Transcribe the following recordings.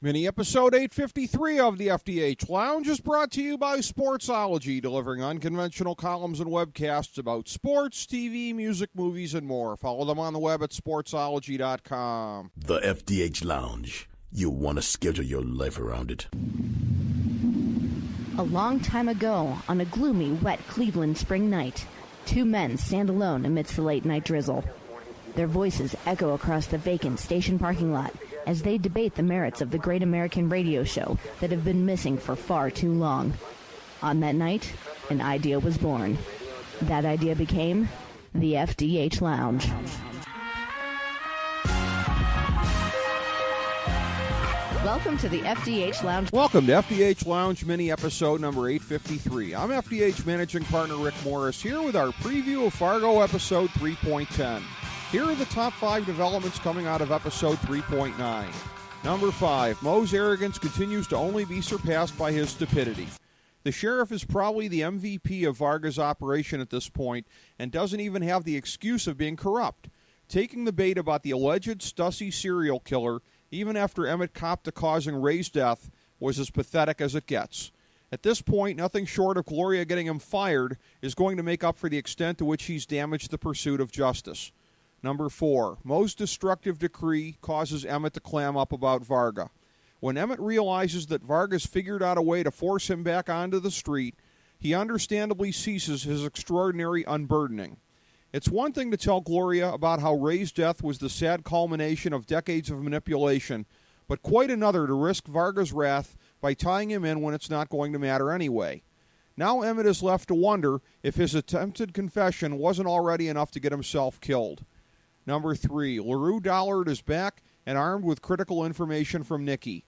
Mini episode 853 of the FDH Lounge is brought to you by Sportsology, delivering unconventional columns and webcasts about sports, TV, music, movies, and more. Follow them on the web at sportsology.com. The FDH Lounge. You'll want to schedule your life around it. A long time ago, on a gloomy, wet Cleveland spring night, two men stand alone amidst the late-night drizzle. Their voices echo across the vacant station parking lot as they debate the merits of the great American radio show that have been missing for far too long. On that night, an idea was born. That idea became the FDH Lounge. Welcome to the FDH Lounge. Welcome to FDH Lounge mini episode number 853. I'm FDH managing partner Rick Morris here with our preview of Fargo episode 3.10. Here are the top 5 developments coming out of episode 3.9. Number 5, Moe's arrogance continues to only be surpassed by his stupidity. The sheriff is probably the MVP of Varga's operation at this point and doesn't even have the excuse of being corrupt. Taking the bait about the alleged Stussy serial killer, even after Emmett copped to causing Ray's death, was as pathetic as it gets. At this point, nothing short of Gloria getting him fired is going to make up for the extent to which he's damaged the pursuit of justice. Number 4, Moe's destructive decree causes Emmett to clam up about Varga. When Emmett realizes that Varga's figured out a way to force him back onto the street, he understandably ceases his extraordinary unburdening. It's one thing to tell Gloria about how Ray's death was the sad culmination of decades of manipulation, but quite another to risk Varga's wrath by tying him in when it's not going to matter anyway. Now Emmett is left to wonder if his attempted confession wasn't already enough to get himself killed. Number 3, LaRue Dollard is back and armed with critical information from Nikki.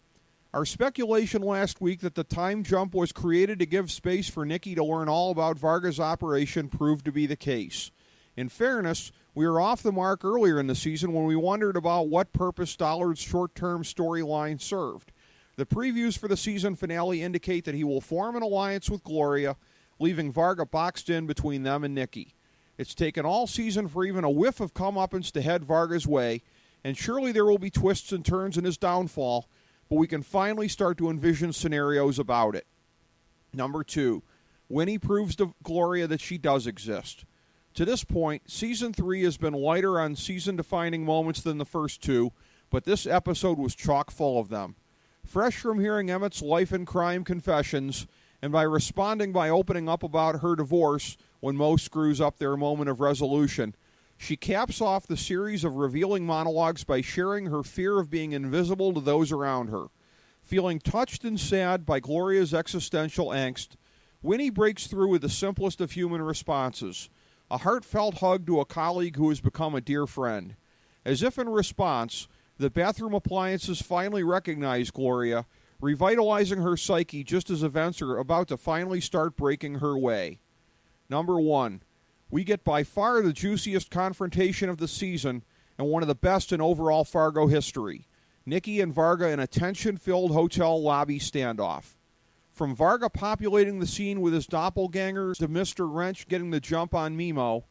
Our speculation last week that the time jump was created to give space for Nikki to learn all about Varga's operation proved to be the case. In fairness, we were off the mark earlier in the season when we wondered about what purpose Dollard's short-term storyline served. The previews for the season finale indicate that he will form an alliance with Gloria, leaving Varga boxed in between them and Nikki. It's taken all season for even a whiff of comeuppance to head Varga's way, and surely there will be twists and turns in his downfall, but we can finally start to envision scenarios about it. Number 2, Winnie proves to Gloria that she does exist. To this point, Season 3 has been lighter on season-defining moments than the first 2, but this episode was chock full of them. Fresh from hearing Emmett's life and crime confessions, and by responding by opening up about her divorce when Moe screws up their moment of resolution, she caps off the series of revealing monologues by sharing her fear of being invisible to those around her. Feeling touched and sad by Gloria's existential angst, Winnie breaks through with the simplest of human responses, a heartfelt hug to a colleague who has become a dear friend. As if in response, the bathroom appliances finally recognize Gloria, revitalizing her psyche just as events are about to finally start breaking her way. Number 1, we get by far the juiciest confrontation of the season and one of the best in overall Fargo history. Nikki and Varga in a tension-filled hotel lobby standoff. From Varga populating the scene with his doppelganger to Mr. Wrench getting the jump on Mimo,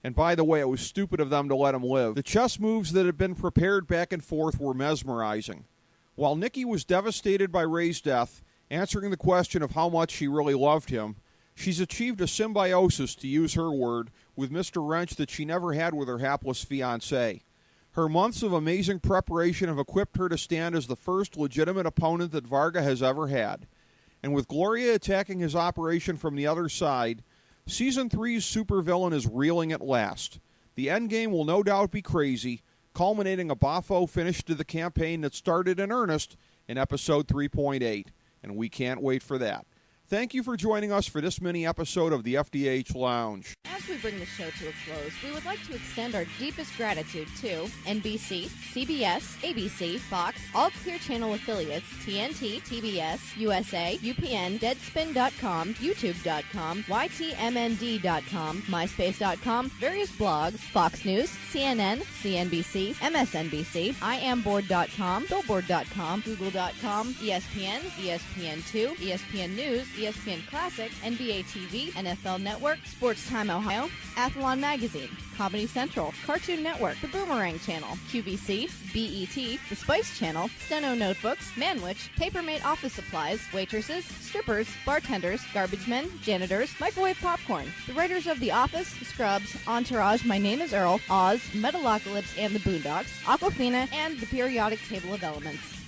and by the way, it was stupid of them to let him live, the chess moves that had been prepared back and forth were mesmerizing. While Nikki was devastated by Ray's death, answering the question of how much she really loved him, she's achieved a symbiosis, to use her word, with Mr. Wrench that she never had with her hapless fiancé. Her months of amazing preparation have equipped her to stand as the first legitimate opponent that Varga has ever had. And with Gloria attacking his operation from the other side, Season 3's supervillain is reeling at last. The endgame will no doubt be crazy, culminating a boffo finish to the campaign that started in earnest in episode 3.8, and we can't wait for that. Thank you for joining us for this mini episode of the FDH Lounge. As we bring the show to a close, we would like to extend our deepest gratitude to NBC, CBS, ABC, Fox, all Clear Channel affiliates, TNT, TBS, USA, UPN, Deadspin.com, YouTube.com, YTMND.com, MySpace.com, various blogs, Fox News, CNN, CNBC, MSNBC, IamBoard.com, Billboard.com, Google.com, ESPN, ESPN2, ESPN News, ESPN Classic, NBA TV, NFL Network, Sports Time Ohio, Athlon Magazine, Comedy Central, Cartoon Network, The Boomerang Channel, QVC, BET, The Spice Channel, Steno Notebooks, Manwich, Papermate Office Supplies, waitresses, strippers, bartenders, garbage men, janitors, microwave popcorn, the writers of The Office, Scrubs, Entourage, My Name is Earl, Oz, Metalocalypse and the Boondocks, Aquafina, and the Periodic Table of Elements.